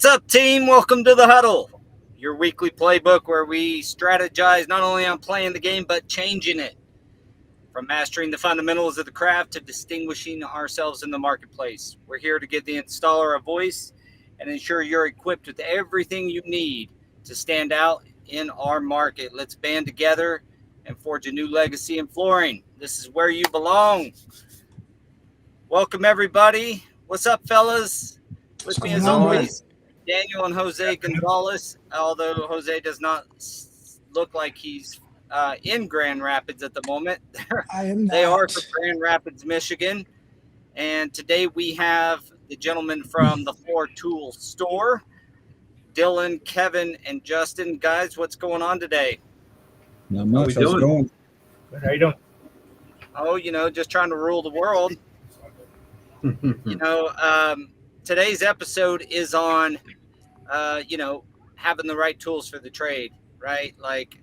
What's up, team? Welcome to the Huddle, your weekly playbook where we strategize not only on playing the game, but changing it. From mastering the fundamentals of the craft to distinguishing ourselves in the marketplace. We're here to give the installer a voice and ensure you're equipped with everything you need to stand out in our market. Let's band together and forge a new legacy in flooring. This is where you belong. Welcome, everybody. What's up, fellas? With me, as always, Daniel and Jose Gonzalez, although Jose does not look like he's in Grand Rapids at the moment. They are from Grand Rapids, Michigan. And today we have the gentlemen from the Floor Tool Store, Dylan, Kevin, and Justin. Guys, what's going on today? Not much. How's it going? Good. How you doing? Oh, just trying to rule the world. Today's episode is on, having the right tools for the trade, right? Like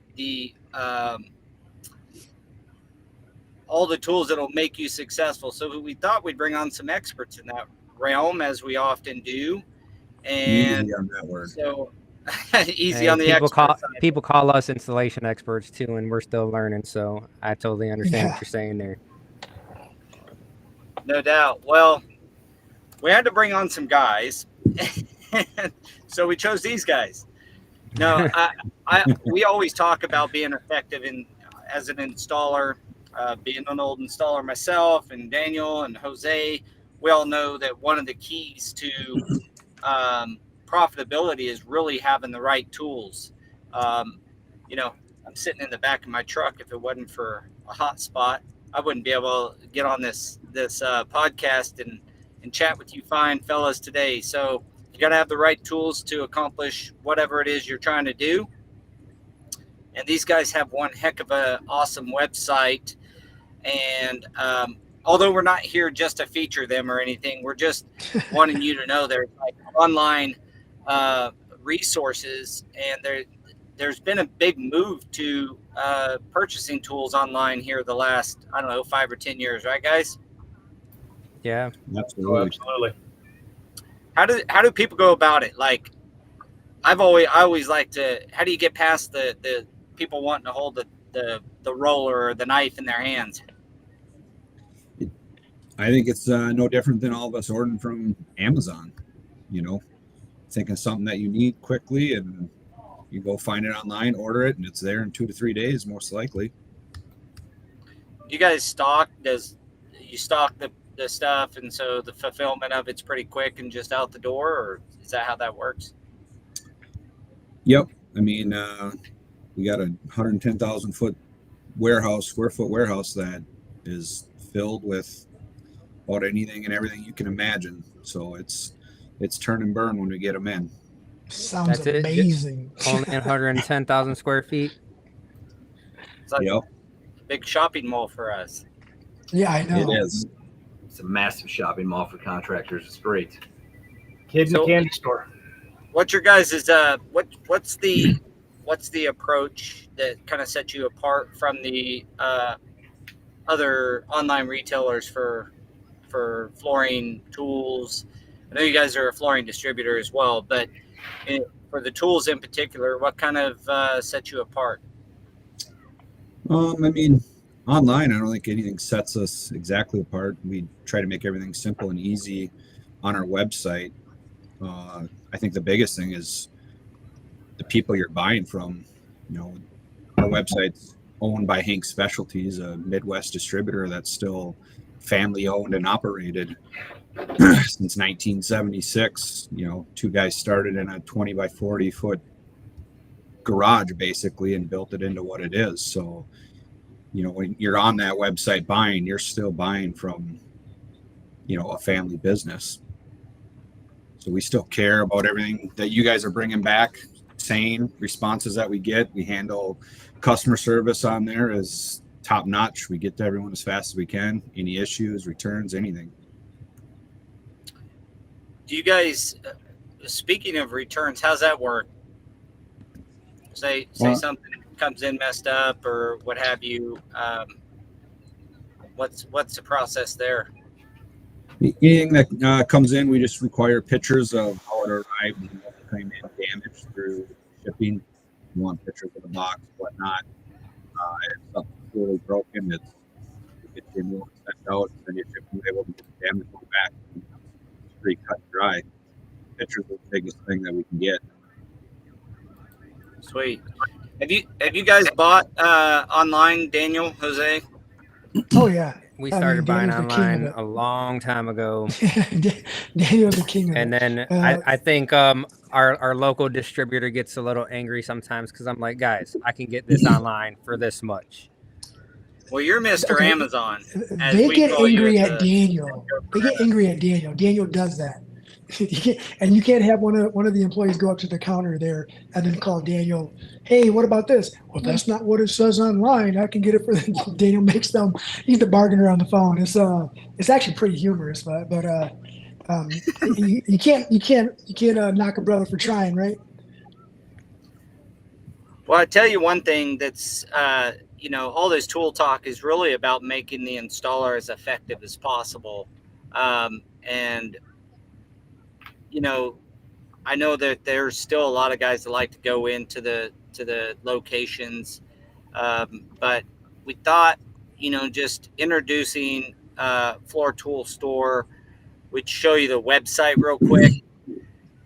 all the tools that'll make you successful. So we thought we'd bring on some experts in that realm, as we often do. And easy on that word. So easy on the experts. People call us installation experts too, and we're still learning. So I totally understand what you're saying there. No doubt. Well, we had to bring on some guys, so we chose these guys. No, we always talk about being effective as an installer, being an old installer myself, and Daniel and Jose. We all know that one of the keys to profitability is really having the right tools. I'm sitting in the back of my truck. If it wasn't for a hot spot, I wouldn't be able to get on this podcast and chat with you fine fellas today. So you got to have the right tools to accomplish whatever it is you're trying to do. And these guys have one heck of an awesome website. And although we're not here just to feature them or anything, we're just wanting you to know there's like online resources, and there's been a big move to purchasing tools online here the last, 5 or 10 years, right, guys? Yeah, absolutely. How do people go about it? Like, I always like to. How do you get past the people wanting to hold the roller or the knife in their hands? I think it's no different than all of us ordering from Amazon. Thinking something that you need quickly, and you go find it online, order it, and it's there in 2 to 3 days, most likely. You guys stock? You stock the stuff, and so the fulfillment of it's pretty quick and just out the door, or is that how that works? Yep. I mean, we got a 110,000 square foot warehouse that is filled with about anything and everything you can imagine. So it's turn and burn when we get them in. Sounds amazing. Only 110,000 square feet. It's like a big shopping mall for us. Yeah, I know. It is. It's a massive shopping mall for contractors. It's great. Kids in a candy store. What's your guys' what's the approach that kind of sets you apart from the other online retailers for flooring tools? I know you guys are a flooring distributor as well, but for the tools in particular, what kind of sets you apart? Online, I don't think anything sets us exactly apart. We try to make everything simple and easy on our website. I think the biggest thing is the people you're buying from. Our website's owned by Hank Specialties, a Midwest distributor that's still family owned and operated since 1976. 2 guys started in a 20 by 40 foot garage basically and built it into what it is. So when you're on that website buying, you're still buying from a family business. So we still care about everything that you guys are bringing back. Same responses that we get. We handle customer service on there as top notch. We get to everyone as fast as we can. Any issues, returns, anything. Do you guys, speaking of returns, how's that work? Say something comes in messed up or what have you. What's the process there? Anything that comes in, we just require pictures of how it arrived, come in damaged through shipping. You want pictures of the box, whatnot. If something's really broken, it's get your new one sent out, send you a shipping label to get the damage one back. It's pretty cut and dry. Pictures are the biggest thing that we can get. Sweet. Have you guys bought online, Daniel, Jose? Oh yeah. We started buying Daniel's the king online of a long time ago. it. Daniel's the king of And it. then I think our local distributor gets a little angry sometimes because I'm like, guys, I can get this online for this much. Well, you're Mr. Okay. Amazon. As They we get call you angry at at the- Daniel. They get angry at Daniel. Daniel does that. And you can't have one of the employees go up to the counter there and then call Daniel, hey, what about this? Well, that's not what it says online. I can get it for Daniel makes them. He's the bargainer on the phone. It's actually pretty humorous, but you can't knock a brother for trying, right? Well, I tell you one thing that's, all this tool talk is really about making the installer as effective as possible. And I know that there's still a lot of guys that like to go into the locations, but we thought, just introducing Floor Tool Store, we'd show you the website real quick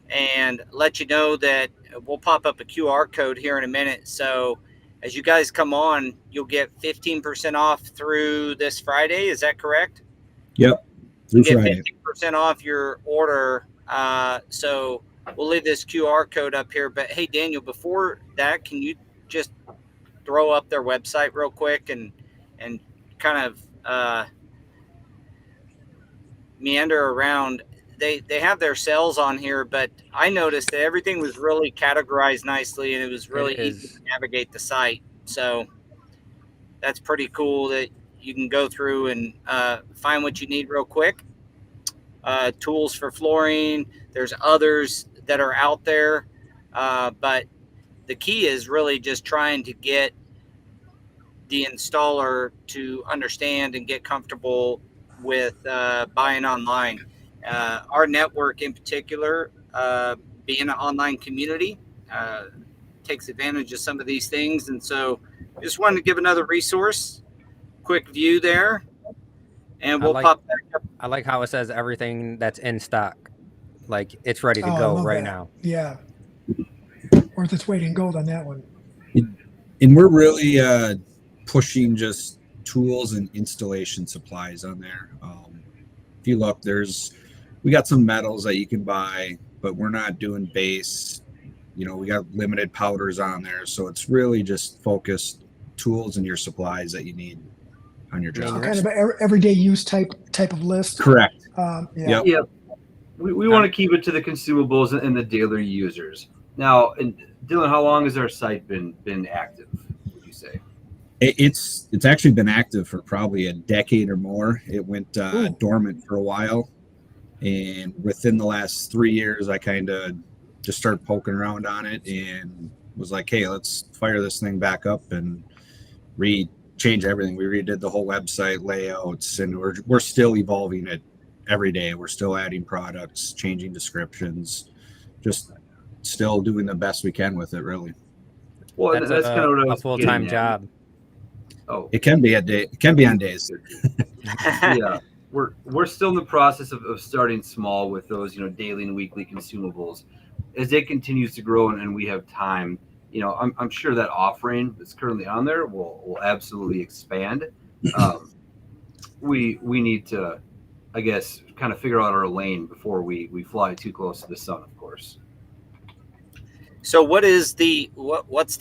and let you know that we'll pop up a QR code here in a minute. So as you guys come on, you'll get 15% off through this Friday. Is that correct? Yep. You Through get Friday. 15% off your order. So we'll leave this QR code up here. But hey, Daniel, before that, can you just throw up their website real quick and kind of meander around? They have their sales on here, but I noticed that everything was really categorized nicely and it was really easy to navigate the site. So that's pretty cool that you can go through and find what you need real quick. Tools for flooring. There's others that are out there, but the key is really just trying to get the installer to understand and get comfortable with buying online. Our network in particular, being an online community, takes advantage of some of these things. And so just wanted to give another resource, quick view there, and we'll pop back up. I like how it says everything that's in stock. Like it's ready to I go love right that. now. Yeah. Worth its weight in gold on that one. And we're really pushing just tools and installation supplies on there. If you look, we got some metals that you can buy, but we're not doing base. We got limited powders on there, so it's really just focused tools and your supplies that you need on your job. So kind of an everyday use type of list. Correct. Yeah. Yeah. We want to keep it to the consumables and the daily users. Now, and Dylan, how long has our site been active, would you say? It's actually been active for probably a decade or more. It went dormant for a while, and within the last 3 years, I kind of just started poking around on it and was like, "Hey, let's fire this thing back up and change everything." We redid the whole website layouts, and we're still evolving it every day. We're still adding products, changing descriptions, just still doing the best we can with it, really. Well, That's kind of what I a was full-time getting at. job. Oh, It can be it can be on days. yeah. We're still in the process of starting small with those, daily and weekly consumables. As it continues to grow and we have time, I'm sure that offering that's currently on there will absolutely expand. We need to, I guess, kind of figure out our lane before we fly too close to the sun, of course. So what's the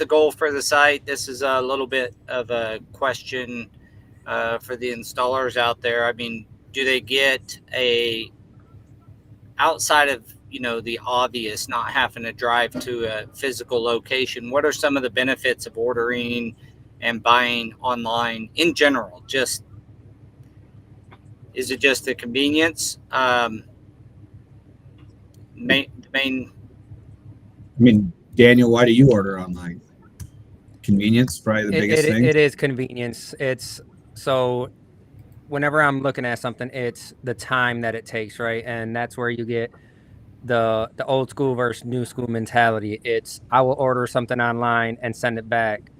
goal for the site? This is a little bit of a question for the installers out there. I mean, do they get outside of the obvious, not having to drive to a physical location? What are some of the benefits of ordering and buying online in general? Is it just the convenience? Daniel, why do you order online? Convenience, probably the biggest thing. It is convenience. It's so whenever I'm looking at something, it's the time that it takes, right? And that's where you get the old school versus new school mentality. It's I will order something online and send it back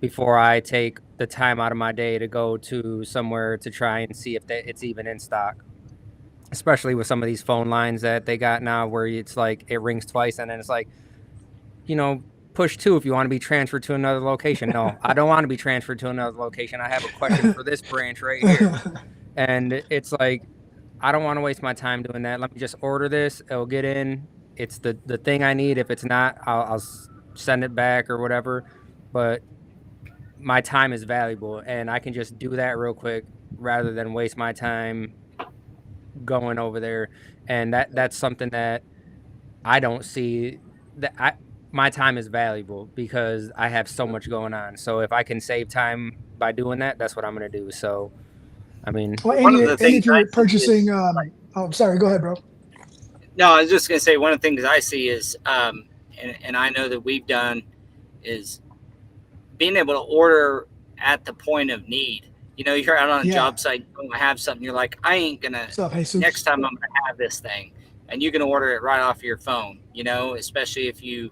before I take the time out of my day to go to somewhere to try and see if it's even in stock. Especially with some of these phone lines that they got now, where it's like it rings twice and then it's like, push 2 if you want to be transferred to another location. No, I don't want to be transferred to another location. I have a question for this branch right here. And it's like, I don't want to waste my time doing that. Let me just order this. It'll get in. It's the thing I need. If it's not, I'll send it back or whatever. But my time is valuable, and I can just do that real quick rather than waste my time going over there. And that's something that I don't see. My time is valuable because I have so much going on. So if I can save time by doing that, that's what I'm going to do. So, I mean, Well, One of the and things if you're I see purchasing, is, oh, sorry, go ahead, bro. No, I was just going to say one of the things I see is, and I know that we've done, is being able to order at the point of need. You're out on a job site, you don't have something, you're like, I ain't going to, What's up, Jesus? next time I'm going to have this thing. And you can order it right off your phone, especially if you,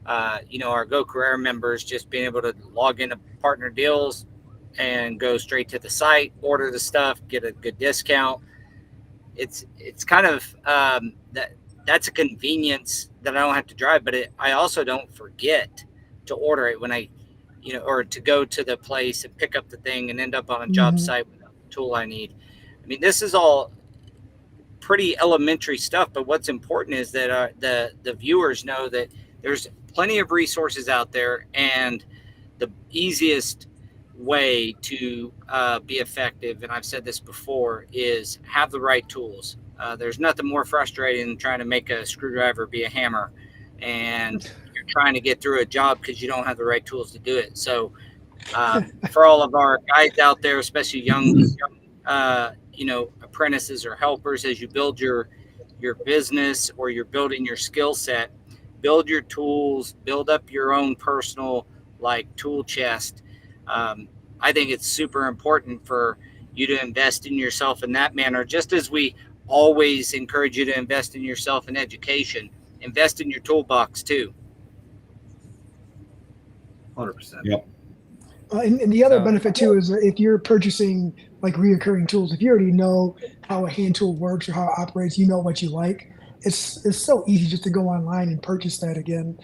our Go Carrera members, just being able to log into partner deals and go straight to the site, order the stuff, get a good discount. It's kind of that's a convenience that I don't have to drive, but I also don't forget to order it when I, or to go to the place and pick up the thing and end up on a job site with the tool I need. I mean, this is all pretty elementary stuff, but what's important is that the viewers know that there's plenty of resources out there, and the easiest way to be effective, and I've said this before, is have the right tools. There's nothing more frustrating than trying to make a screwdriver be a hammer, and you're trying to get through a job because you don't have the right tools to do it. So for all of our guys out there, especially young apprentices or helpers, as you build your business or you're building your skill set, build your tools, build up your own personal tool chest. I think it's super important for you to invest in yourself in that manner, just as we always encourage you to invest in yourself in education. Invest in your toolbox too. 100%. Yep. And the other benefit too is if you're purchasing reoccurring tools, if you already know how a hand tool works or how it operates, you know what you like. It's so easy just to go online and purchase that again,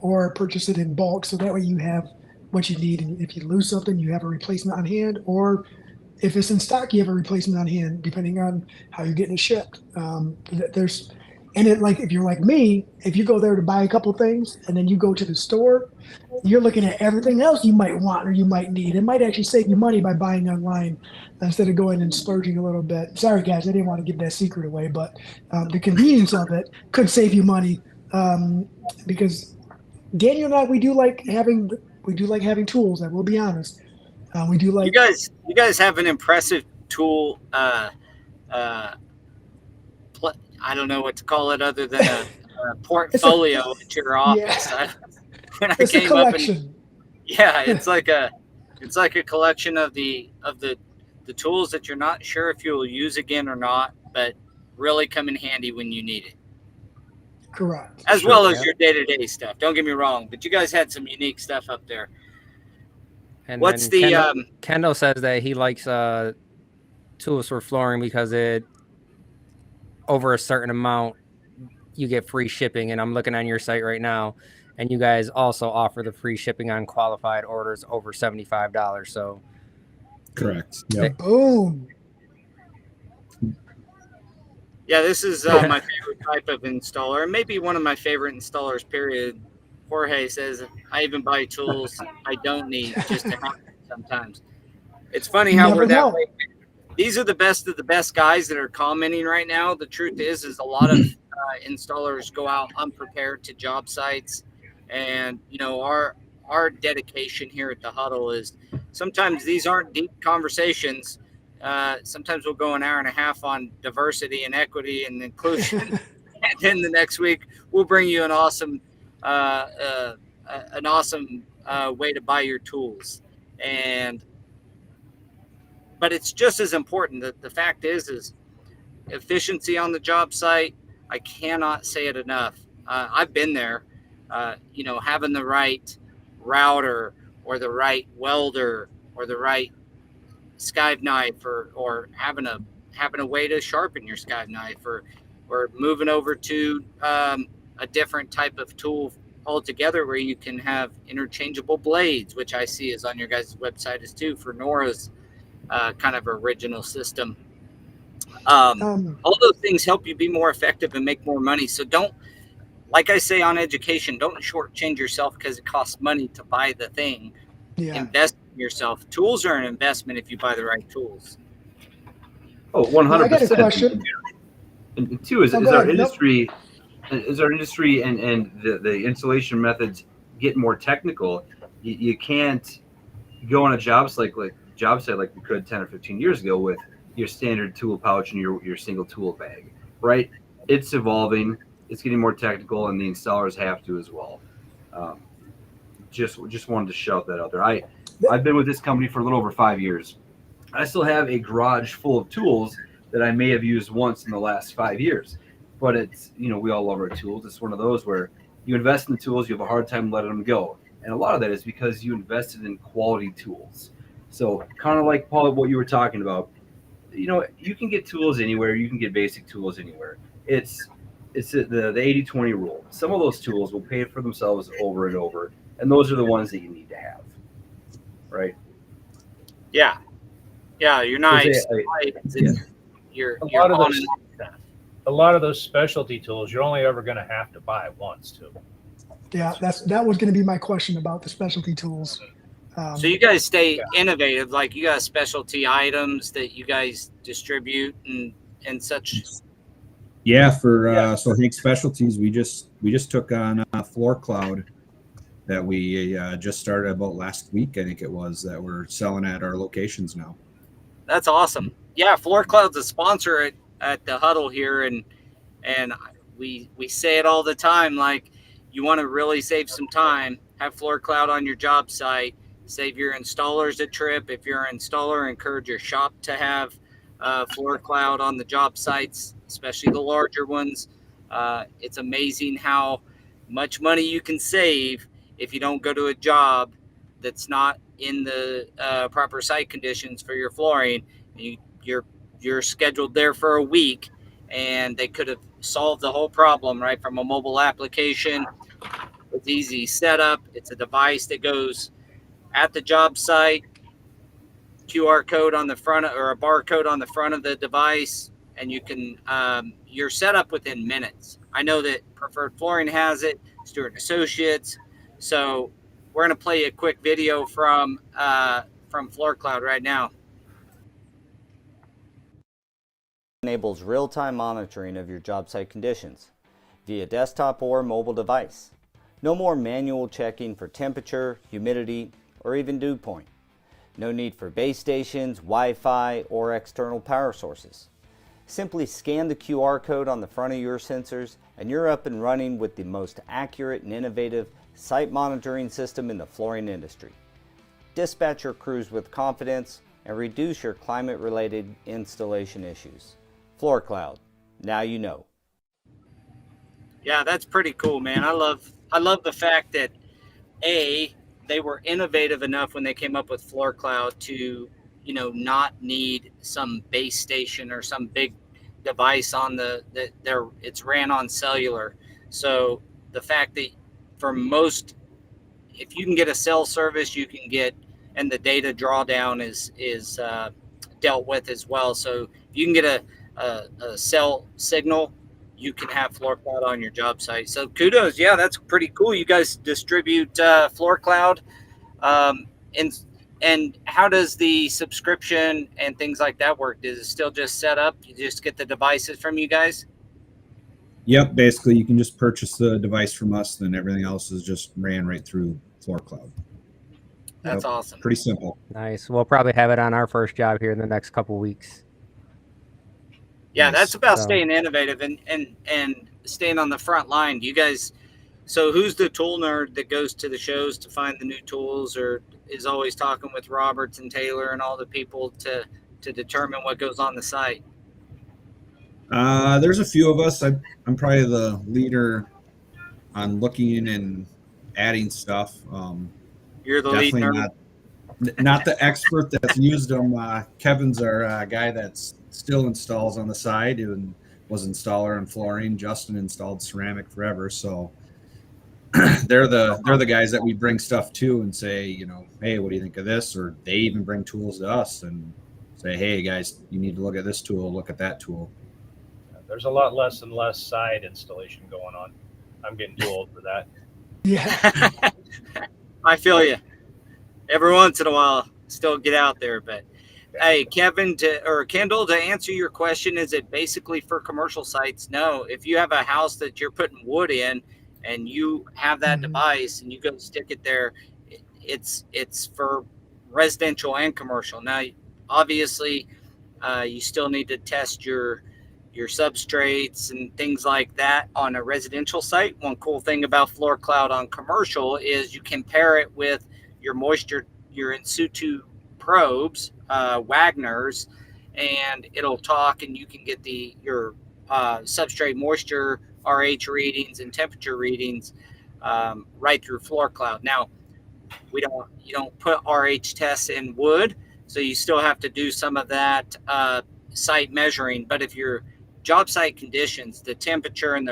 or purchase it in bulk. So that way you have what you need. And if you lose something, you have a replacement on hand, or if it's in stock, you have a replacement on hand, depending on how you're getting it shipped. If you're like me, if you go there to buy a couple things and then you go to the store, you're looking at everything else you might want or you might need. It might actually save you money by buying online instead of going and splurging a little bit. Sorry, guys, I didn't want to give that secret away, but the convenience of it could save you money, because Daniel and I, we do like having tools. I will be honest. We do like you guys have an impressive tool. I don't know what to call it other than a portfolio at your office. Yeah. When I It's came a collection. up, it's like a collection of the tools that you're not sure if you'll use again or not, but really come in handy when you need it. Correct. As well as your day-to-day stuff. Don't get me wrong, but you guys had some unique stuff up there. And What's then Kendall says that he likes tools for flooring because it over a certain amount you get free shipping, and I'm looking on your site right now, and you guys also offer the free shipping on qualified orders over $75. So correct. Yep. Boom. Yeah, this is my favorite type of installer, and maybe one of my favorite installers, period. Jorge says, I even buy tools I don't need just to have them sometimes. It's funny how we're that way. These are the best of the best guys that are commenting right now. The truth is a lot of installers go out unprepared to job sites. And, our dedication here at the Huddle is sometimes these aren't deep conversations. Sometimes we'll go an hour and a half on diversity and equity and inclusion. And then the next week we'll bring you an awesome way to buy your tools. But it's just as important that the fact is efficiency on the job site, I cannot say it enough. I've been there. Having the right router or the right welder or the right skive knife, or having a way to sharpen your skive knife, or moving over to a different type of tool altogether where you can have interchangeable blades, which I see is on your guys' website as too for Nora's kind of original system. All those things help you be more effective and make more money. So don't, like I say on education, don't shortchange yourself because it costs money to buy the thing. Yeah. Invest in yourself. Tools are an investment if you buy the right tools. Oh, 100%. I got a question. And two, is go our ahead. industry, and the installation methods get more technical, you can't go on a job site like we could 10 or 15 years ago with your standard tool pouch and your single tool bag, right? It's evolving, it's getting more technical, and the installers have to as well. Just wanted to shout that out there. I've been with this company for a little over 5 years. I still have a garage full of tools that I may have used once in the last 5 years, but it's, we all love our tools. It's one of those where you invest in the tools, you have a hard time letting them go. And a lot of that is because you invested in quality tools. So kind of like, Paul, what you were talking about, you can get tools anywhere. You can get basic tools anywhere. It's the 80-20 rule. Some of those tools will pay for themselves over and over. And those are the ones that you need to have. Right? Yeah. Yeah. You're nice. You're on a lot of those specialty tools you're only ever going to have to buy once too. Yeah, that was going to be my question about the specialty tools. So you guys stay innovative, like you got specialty items that you guys distribute and such. Yeah, so Hank Specialties, we just took on Floor Cloud that we just started about last week, I think it was, that we're selling at our locations now. That's awesome. Yeah, Floor Cloud's a sponsor at the Huddle here, and we say it all the time, like, you want to really save some time, have Floor Cloud on your job site, save your installers a trip. If you're an installer, encourage your shop to have Floor Cloud on the job sites, especially the larger ones. It's amazing how much money you can save if you don't go to a job that's not in the proper site conditions for your flooring. You're scheduled there for a week, and they could have solved the whole problem right from a mobile application. It's easy setup. It's a device that goes at the job site, QR code on the front, or a barcode on the front of the device, and you can you're set up within minutes. I know that Preferred Flooring has it, Stuart and Associates. So we're going to play a quick video from Floor Cloud right now. Enables real-time monitoring of your job site conditions via desktop or mobile device. No more manual checking for temperature, humidity, or even dew point. No need for base stations, Wi-Fi, or external power sources. Simply scan the QR code on the front of your sensors and you're up and running with the most accurate and innovative site monitoring system in the flooring industry. Dispatch your crews with confidence and reduce your climate-related installation issues. Floor Cloud, now you know. Yeah, that's pretty cool, man. I love the fact that they were innovative enough when they came up with Floor Cloud to, not need some base station or some big device on it's ran on cellular. So the fact that for most, if you can get a cell service, you can get, and the data drawdown is dealt with as well. So if you can get a cell signal, you can have Floor Cloud on your job site. So kudos. Yeah, that's pretty cool. You guys distribute Floor Cloud. And how does the subscription and things like that work? Does it still just set up? You just get the devices from you guys? Yep, basically you can just purchase the device from us, then everything else is just ran right through Floor Cloud. That's awesome. Pretty simple. Nice. We'll probably have it on our first job here in the next couple weeks. Yeah, Nice. that's about staying innovative and staying on the front line. Do you guys, so who's the tool nerd that goes to the shows to find the new tools, or is always talking with Roberts and Taylor and all the people to determine what goes on the site? There's a few of us. I'm probably the leader on looking and adding stuff. You're the lead Definitely nerd. not the expert that's used them. Kevin's our guy that's still installs on the side and was installer in flooring. Justin installed ceramic forever, so they're the guys that we bring stuff to and say, hey, what do you think of this? Or they even bring tools to us and say, hey guys, you need to look at this tool, look at that tool. There's a lot less and less side installation going on. I'm getting too old for that. Yeah. I feel you. Every once in a while, still get out there. But hey, Kevin or Kendall, to answer your question, is it basically for commercial sites? No. If you have a house that you're putting wood in and you have that device and you go stick it there, it's for residential and commercial. Now, obviously, you still need to test your substrates and things like that on a residential site. One cool thing about Floor Cloud on commercial is you can pair it with your moisture, your in situ probes, Wagner's, and it'll talk, and you can get your substrate moisture, RH readings, and temperature readings right through Floor Cloud. Now, you don't put RH tests in wood, so you still have to do some of that site measuring. But if your job site conditions, the temperature and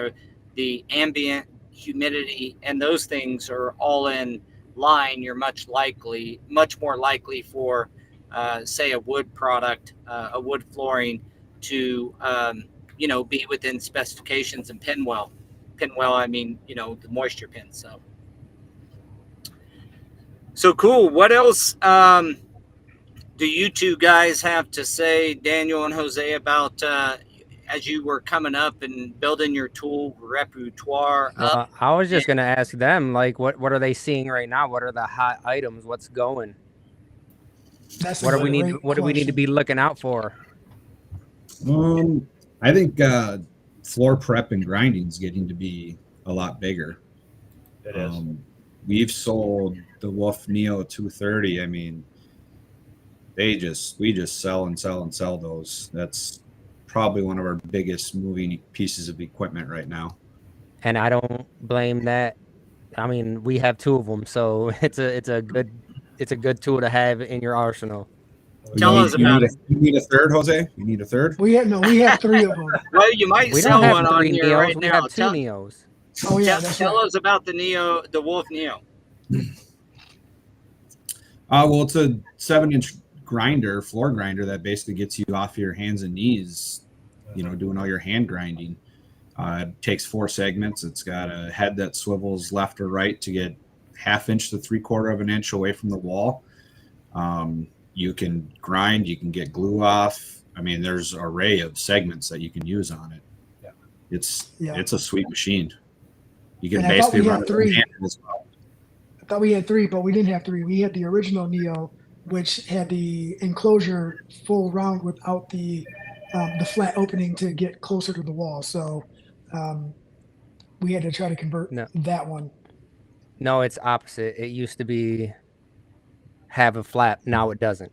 the ambient humidity and those things are all in line, you're much more likely for say a wood product, a wood flooring to be within specifications and pinwell, I mean the moisture pin. So cool. What else do you two guys have to say, Daniel and Jose, about as you were coming up and building your tool repertoire up? I was just gonna ask them, like, what are they seeing right now? What are the hot items? What's going? That's What a do we need? great What do we need to question. be looking out for? I think floor prep and grinding is getting to be a lot bigger. It is. We've sold the Wolf Neo 230. I mean, we just sell and sell and sell those. That's probably one of our biggest moving pieces of equipment right now. And I don't blame that. I mean, we have two of them, so it's a good tool to have in your arsenal. Tell us about it. You need a third, Jose? You need a third? We have three of them. Well, you might We sell don't have one on three here Neos. right We now. have two Neos. Oh yeah, that's Tell right. us about the Wolf Neo. Well, it's a 7-inch grinder, floor grinder that basically gets you off your hands and knees, doing all your hand grinding. It takes 4 segments. It's got a head that swivels left or right to get 1/2 inch to 3/4 of an inch away from the wall. You can grind, you can get glue off. I mean, there's an array of segments that you can use on it. Yeah. It's a sweet machine. You can And I thought basically we run had it three. one-handed as well. I thought we had three, but we didn't have three. We had the original Neo, which had the enclosure full round without the flat opening to get closer to the wall. So we had to try to convert that one. No, it's opposite. It used to have a flap. Now it doesn't.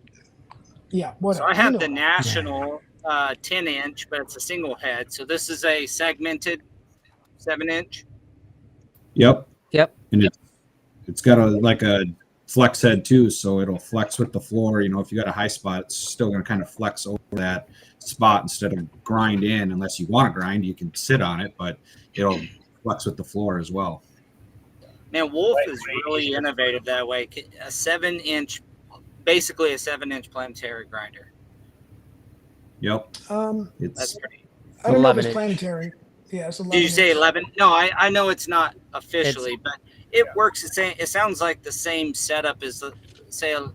Yeah. So Whatever. I have the National 10-inch, but it's a single head. So this is a segmented 7-inch. Yep. Yep. And it's got a flex head too, so it'll flex with the floor. If you got a high spot, it's still going to kind of flex over that spot instead of grind in. Unless you want to grind, you can sit on it, but it'll flex with the floor as well. Man, Wolf is really innovative that way. A 7-inch, basically a 7-inch planetary grinder. Yep. That's pretty. I don't know if 11 it's inch. planetary. Yeah, it's 11. Did you say inch. 11? No, I know it's not officially, but it works the same. It sounds like the same setup as, say, a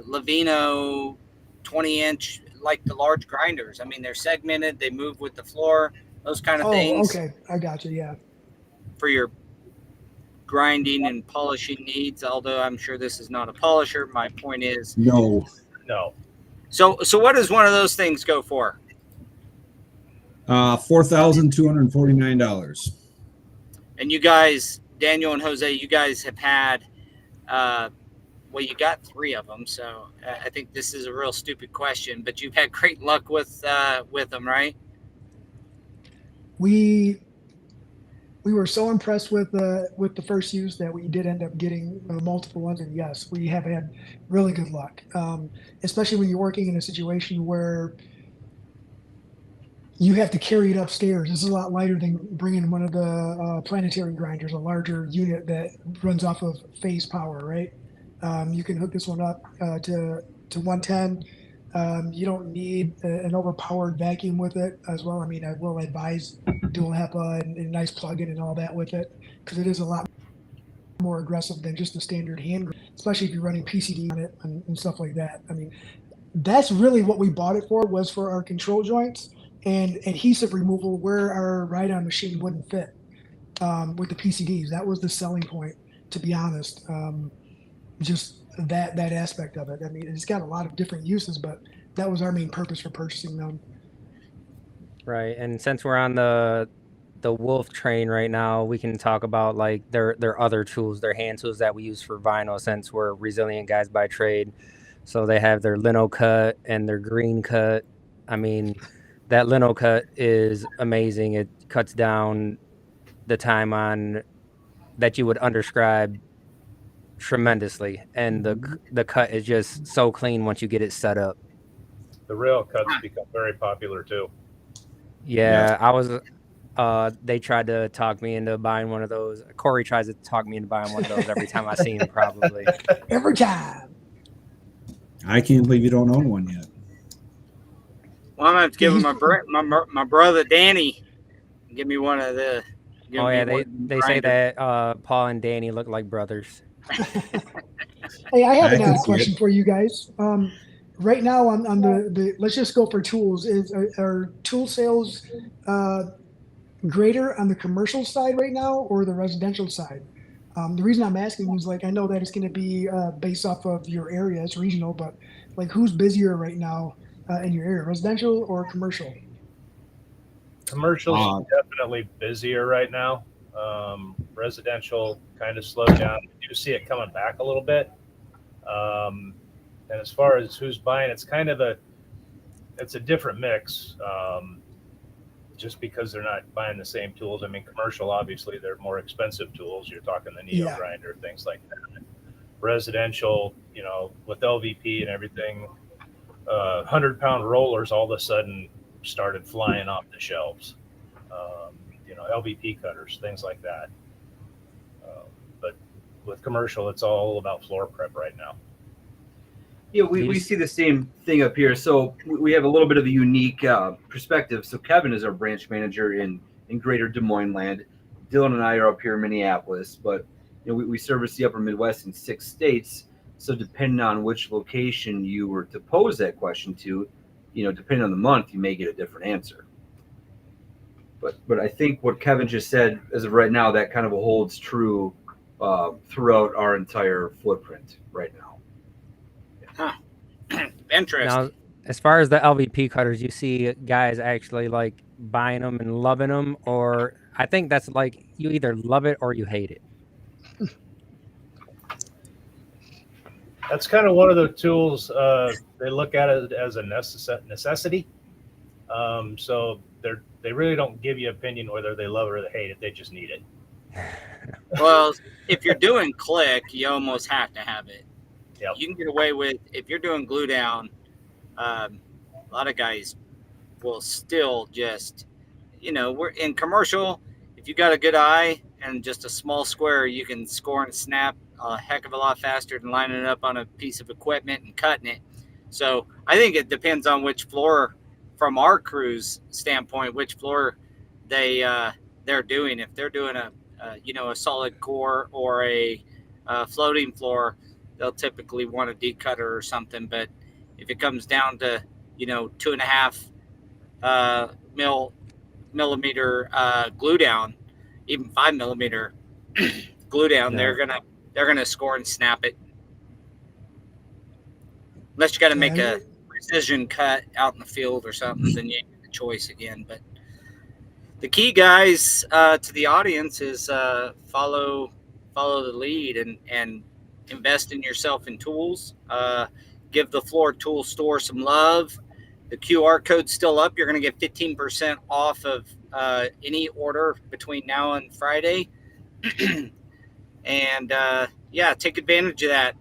Lavino 20-inch, like the large grinders. I mean, they're segmented. They move with the floor. Those kind of things. Okay. I got you. Yeah. For your grinding and polishing needs, although I'm sure this is not a polisher. My point is No. So what does one of those things go for? $4,249. And you guys, Daniel and Jose, you guys have had you got 3 of them, so I think this is a real stupid question, but you've had great luck with them, right? we were so impressed with the first use that we did end up getting multiple ones, and yes, we have had really good luck, especially when you're working in a situation where you have to carry it upstairs. This is a lot lighter than bringing one of the planetary grinders, a larger unit that runs off of phase power, right? You can hook this one up to 110. You don't need an overpowered vacuum with it as well. I mean, I will advise dual HEPA and a nice plug-in and all that with it, because it is a lot more aggressive than just the standard hand, especially if you're running PCD on it and stuff like that. I mean, that's really what we bought it for, was for our control joints and adhesive removal where our ride-on machine wouldn't fit with the PCDs. That was the selling point, to be honest. Just that aspect of it. I mean, it's got a lot of different uses, but that was our main purpose for purchasing them. Right. And since we're on the wolf train right now, we can talk about like their other tools, their hand tools that we use for vinyl, since we're resilient guys by trade. So they have their lino cut and their green cut. I mean, that lino cut is amazing. It cuts down the time on that you would underscribe tremendously, and the cut is just so clean once you get it set up. The rail cuts become very popular too. Yeah, I was. They tried to talk me into buying one of those. Corey tries to talk me into buying one of those every time I see him. Probably every time. I can't believe you don't own one yet. Well, I'm gonna have to give my brother Danny give me one of the. Oh yeah, they say that Paul and Danny look like brothers. Hey, I have a question for you guys. Right now on the let's just go for tools. Are tool sales greater on the commercial side right now or the residential side? The reason I'm asking is, like, I know that it's going to be based off of your area, it's regional, but like, who's busier right now in your area, residential or commercial? Commercial's definitely busier right now. Residential kind of slowed down. We do see it coming back a little bit. And as far as who's buying, it's a different mix. Just because they're not buying the same tools. I mean, commercial, obviously, they're more expensive tools. You're talking the Neo grinder, things like that. Residential, with LVP and everything, 100-pound rollers all of a sudden started flying off the shelves. LVP cutters, things like that. But with commercial, it's all about floor prep right now. Yeah, we see the same thing up here. So we have a little bit of a unique perspective. So Kevin is our branch manager in Greater Des Moines land. Dylan and I are up here in Minneapolis, but we service the upper Midwest in 6 states. So depending on which location you were to pose that question to, depending on the month, you may get a different answer. But I think what Kevin just said, as of right now, that kind of holds true throughout our entire footprint right now. Interesting. Now, as far as the LVP cutters, you see guys actually like buying them and loving them, or I think that's like you either love it or you hate it. That's kind of one of the tools they look at it as a necessity. So they really don't give you opinion whether they love it or they hate it. They just need it. Well, if you're doing click, you almost have to have it. Yep. You can get away with, if you're doing glue down, a lot of guys will still just, we're in commercial. If you got a good eye and just a small square, you can score and snap a heck of a lot faster than lining it up on a piece of equipment and cutting it. So I think it depends on which floor, from our crew's standpoint, which floor they're doing. If they're doing a solid core or a floating floor, they'll typically want a decutter or something. But if it comes down to 2.5 millimeter glue down, even 5 millimeter glue down, they're gonna score and snap it. Unless you got to make a precision cut out in the field or something, then you have a choice again. But the key, guys, to the audience is follow the lead and invest in yourself in tools. Give the floor tool store some love. The QR code's still up. You're going to get 15% off of any order between now and Friday. And yeah, take advantage of that.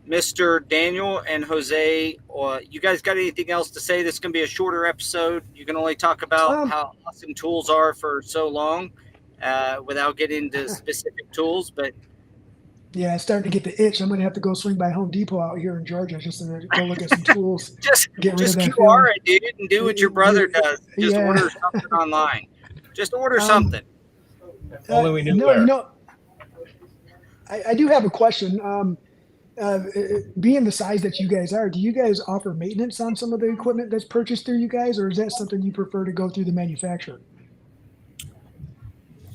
Mr. Daniel and Jose, you guys got anything else to say? This is going to be a shorter episode. You can only talk about how awesome tools are for so long without getting into specific tools. But yeah, it's starting to get the itch. I'm going to have to go swing by Home Depot out here in Georgia just to go look at some tools. just QR it, dude, and do what your brother does. Just order something online. Just order something. If only we knew where. I do have a question. Being the size that you guys are, do you guys offer maintenance on some of the equipment that's purchased through you guys, or is that something you prefer to go through the manufacturer?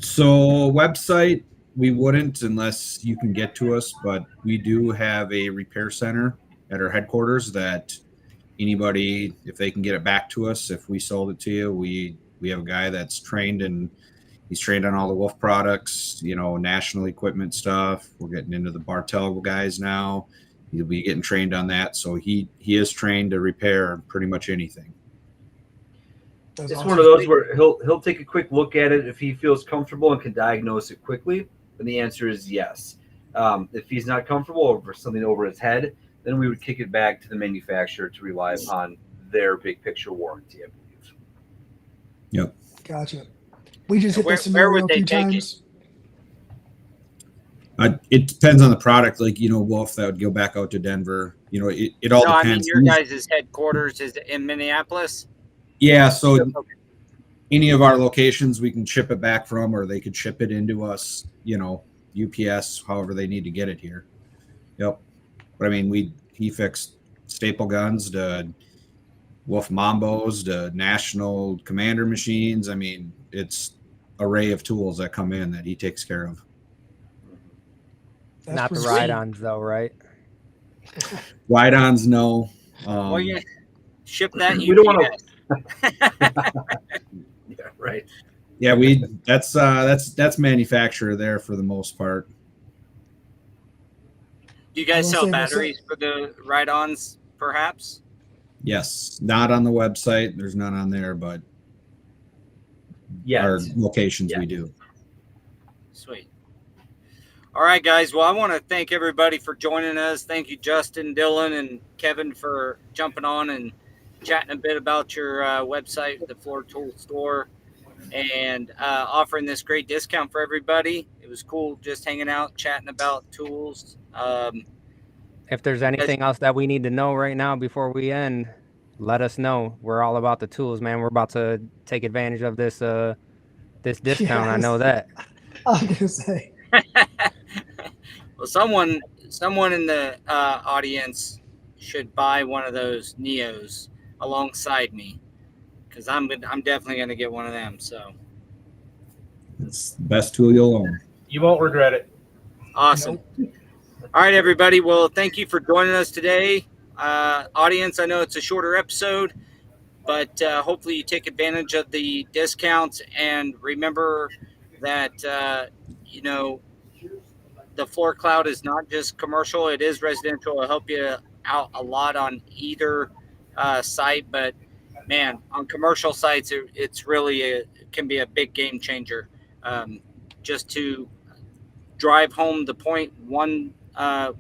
So website, we wouldn't unless you can get to us, but we do have a repair center at our headquarters that anybody, if they can get it back to us, if we sold it to you, we have a guy that's trained, and he's trained on all the Wolf products, national equipment stuff. We're getting into the Bartel guys now. He'll be getting trained on that. So he is trained to repair pretty much anything. That's it's awesome. one of those where he'll take a quick look at it. If he feels comfortable and can diagnose it quickly, then the answer is yes. If he's not comfortable or something over his head, then we would kick it back to the manufacturer to rely upon their big picture warranty, I believe. Yep. Gotcha. We just hit Where this scenario would a they few take times. It depends on the product. Like, Wolf, that would go back out to Denver. It all depends. I mean, your guys' headquarters is in Minneapolis? Yeah, so any of our locations we can ship it back from, or they could ship it into us, UPS, however they need to get it here. Yep. But I mean, he fixed staple guns to Wolf Mambos to National Commander machines. I mean, it's array of tools that come in that he takes care of. That's Not the pretty ride-ons, though, right? Ride-ons, no. Well, yeah, ship that. We don't want to. Yeah, right. Yeah, that's manufacturer there for the most part. Do you guys I will sell say batteries for the ride-ons, perhaps? Yes, not on the website. There's none on there, but our locations we do. Sweet. All right, guys. Well, I want to thank everybody for joining us. Thank you, Justin, Dylan, and Kevin for jumping on and chatting a bit about your website, the Floor Tool Store, and offering this great discount for everybody. It was cool just hanging out, chatting about tools. If there's anything else that we need to know right now before we end, let us know. We're all about the tools, man. We're about to take advantage of this this discount. Yes. I know that. I was gonna say. Well, someone in the audience should buy one of those Neos alongside me, because I'm definitely going to get one of them. So it's the best tool you'll own. You won't regret it. Awesome. Nope. All right, everybody. Well, thank you for joining us today. Audience, I know it's a shorter episode, but hopefully you take advantage of the discounts, and remember that, the Floor Cloud is not just commercial. It is residential. It'll help you out a lot on either site, but man, on commercial sites, it's really it can be a big game changer. Just to drive home the point, one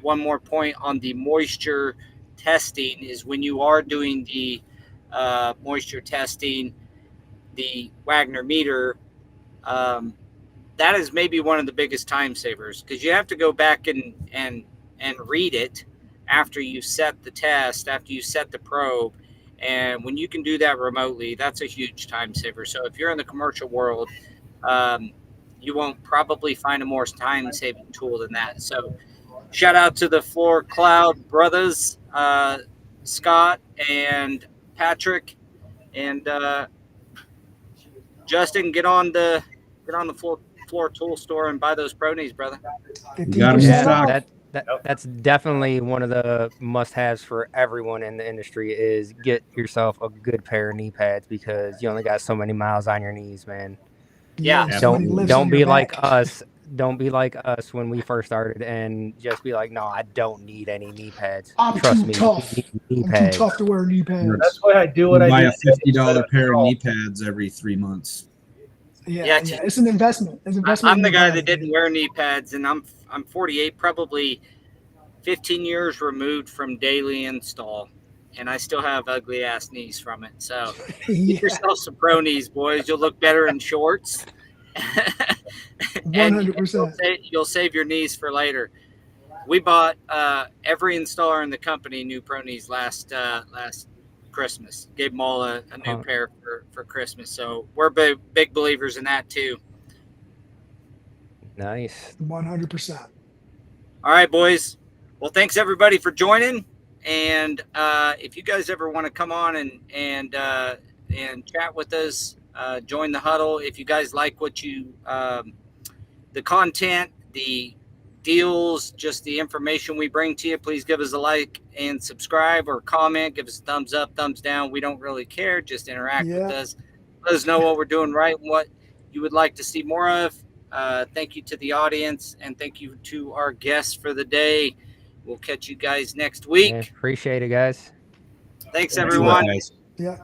more point on the moisture testing is when you are doing the moisture testing, the Wagner meter, that is maybe one of the biggest time savers, because you have to go back and read it after you set the test, after you set the probe. And when you can do that remotely, that's a huge time saver. So if you're in the commercial world, you won't probably find a more time-saving tool than that. So shout out to the Floor Cloud brothers, Scott and Patrick, and Justin. Get on the Floor Tool Store and buy those Pronies, brother. That's definitely one of the must-haves for everyone in the industry is get yourself a good pair of knee pads, because you only got so many miles on your knees, man. Yeah. Don't be like us Don't be like us when we first started and just be like, no, I don't need any knee pads. I'm Trust too me, tough. you need knee I'm pads. too tough to wear knee pads. That's why I do what I buy do. a $50 pair of knee pads every 3 months. Yeah, it's an investment. It's an investment. I'm in the your guy body. that didn't wear knee pads, and I'm 48, probably 15 years removed from daily install, and I still have ugly ass knees from it. So Yeah, get yourself some pro knees, boys. You'll look better in shorts. And 100%. you'll save your knees for later. We bought every installer in the company new pro knees last Christmas. Gave them all a new pair for Christmas. So we're big believers in that too. Nice. 100%. All right, boys. Well, thanks everybody for joining. And if you guys ever want to come on and chat with us, join the huddle. If you guys like what you the content, the deals, just the information we bring to you, please give us a like and subscribe or comment. Give us a thumbs up, thumbs down. We don't really care. Just interact with us. Let us know what we're doing right and what you would like to see more of. Thank you to the audience, and thank you to our guests for the day. We'll catch you guys next week. Yeah, appreciate it, guys. Thanks, Thanks a everyone. lot, guys. Yeah.